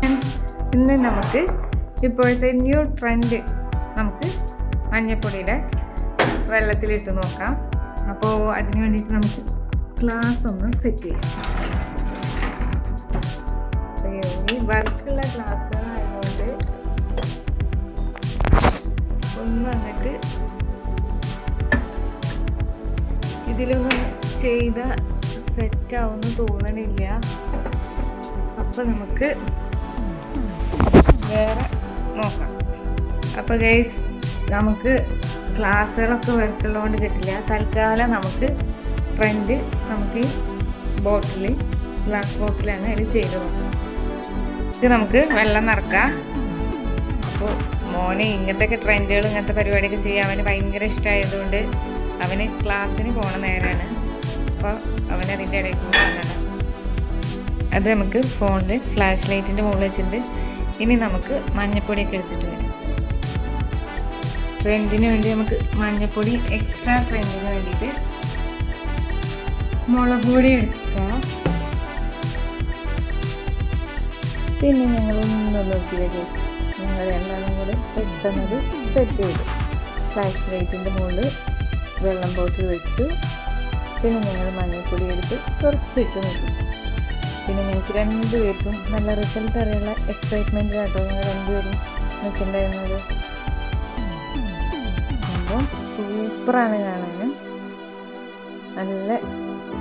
ഇന്ന് നമുക്ക് ഇപ്പോഴത്തെ ന്യൂ ട്രെൻഡ് നമുക്ക് മഞ്ഞപ്പൊടിയുടെ വെള്ളത്തിലിട്ട് നോക്കാം. അപ്പോൾ അതിന് വേണ്ടിയിട്ട് നമുക്ക് ഗ്ലാസ് ഒന്ന് സെറ്റ് ചെയ്യാം. ഈ വർക്കുള്ള ഗ്ലാസ്സുകളായതുകൊണ്ട് ഒന്നും അങ്ങോട്ട് ഇതിലൊന്നും ചെയ്ത സെറ്റാവുമെന്ന് തോന്നണില്ല. അപ്പോൾ നമുക്ക് വേറെ നോക്കാം. അപ്പോൾ ഗൈസ്, നമുക്ക് ഗ്ലാസ്സുകളൊക്കെ വർക്കുള്ളതുകൊണ്ട് കിട്ടില്ല. തൽക്കാലം നമുക്ക് ട്രെൻഡ് നമുക്ക് ബോട്ടിൽ ഗ്ലാസ് ബോട്ടിലാണ് അതിൽ ചെയ്ത് നോക്കാം. ഇത് നമുക്ക് വെള്ളം നിറക്കാം. അപ്പോൾ മോനെ ഇങ്ങനത്തെ ട്രെൻഡുകൾ ഇങ്ങനത്തെ പരിപാടിയൊക്കെ ചെയ്യാൻ അവന് ഭയങ്കര ഇഷ്ടമായതുകൊണ്ട് അവന് ക്ലാസ്സിന് പോണ നേരമാണ്. അപ്പോൾ അവനതിൻ്റെ ഇടയിൽ കൂടെ വന്നതാണ്. അത് നമുക്ക് ഫോണിൽ ഫ്ലാഷ് ലൈറ്റിൻ്റെ മുകളിൽ വെച്ചിട്ടുണ്ട്. ഇനി നമുക്ക് മഞ്ഞപ്പൊടിയൊക്കെ എടുത്തിട്ട് വരാം. ട്രെൻഡിന് വേണ്ടി നമുക്ക് മഞ്ഞപ്പൊടി എക്സ്ട്രാ ട്രെൻഡിന് വേണ്ടിയിട്ട് മുളക് പൊടി എടുക്കുക. പിന്നെ ഞങ്ങളൊന്നും നോക്കിയത് ഞങ്ങൾ രണ്ടാളും കൂടെ പെട്ടെന്നത് സെറ്റ് ചെയ്തു. ഫ്ലാഷ് ലൈറ്റിൻ്റെ മുകളിൽ വെള്ളം ബോട്ടിൽ വെച്ചു. പിന്നെ ഞങ്ങൾ മഞ്ഞൾപ്പൊടി എടുത്ത് കുറച്ചിട്ട് നോക്കി. പിന്നെ ഞങ്ങൾക്ക് രണ്ടുപേർക്കും നല്ല റിസൾട്ട് അറിയാനുള്ള എക്സൈറ്റ്മെൻറ്റ് കേട്ടോ ഞങ്ങൾ രണ്ടുപേരും നിൽക്കണ്ടായിരുന്നത്. അപ്പോൾ സൂപ്പറാണ് കാണാൻ, നല്ല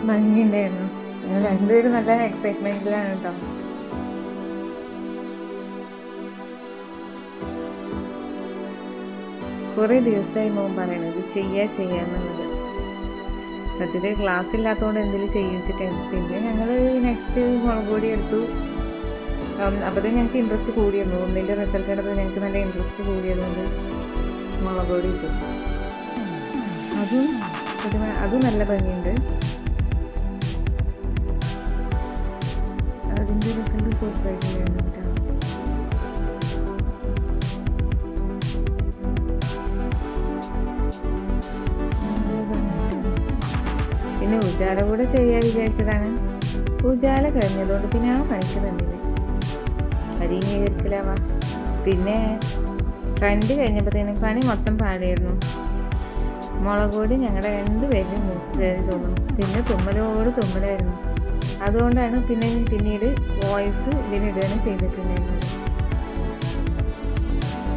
ഭംഗിയുണ്ടായിരുന്നു. ഞങ്ങൾ രണ്ടുപേരും നല്ല എക്സൈറ്റ്മെൻറ്റിലാണ് കേട്ടോ. കുറേ ദിവസമായി മോൻ പറയണത് ചെയ്യാന്നുള്ളത്. സത്യത്തിൽ ക്ലാസ് ഇല്ലാത്തതുകൊണ്ട് എന്തെങ്കിലും ചെയ്യിച്ചിട്ടായിരുന്നു. പിന്നെ ഞങ്ങൾ നെക്സ്റ്റ് മുളക് പൊടി എടുത്തു. അപ്പോഴത്തേക്കും ഞങ്ങൾക്ക് ഇൻട്രസ്റ്റ് കൂടിയിരുന്നു. ഒന്നിൻ്റെ റിസൾട്ട് എടുത്തത് ഞങ്ങൾക്ക് നല്ല ഇൻട്രസ്റ്റ് കൂടിയതുകൊണ്ട് മുളക് പൊടി ഇട്ടു. അതും നല്ല ഭംഗിയുണ്ട്. അതിൻ്റെ റിസൾട്ട് സൂപ്പറായിട്ടുണ്ടായിരുന്നു കേട്ടോ. പിന്നെ ഉജാല കൂടെ ചെയ്യാൻ വിചാരിച്ചതാണ്. ഉജാല കഴിഞ്ഞതുകൊണ്ട് പിന്നെ ആ പണിക്ക് തന്നില്ല. അരിഞ്ഞിരിക്കലാവാ. പിന്നെ ട്രെൻഡ് കഴിഞ്ഞപ്പോഴത്തേനും പണി മൊത്തം പാടിയായിരുന്നു. മുളക് പൊടി ഞങ്ങളുടെ രണ്ടുപേരും കയറി തോന്നുന്നു. പിന്നെ തുമ്മലായിരുന്നു. അതുകൊണ്ടാണ് പിന്നീട് വോയിസ് ഇതിനിടുകയാണ് ചെയ്തിട്ടുണ്ടായിരുന്നത്.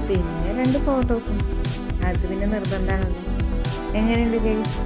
പിന്നെ 2 ഫോട്ടോസും അത് പിന്നെ നിർബന്ധമാണല്ലോ. എങ്ങനെയുണ്ട് ഗൈസ്?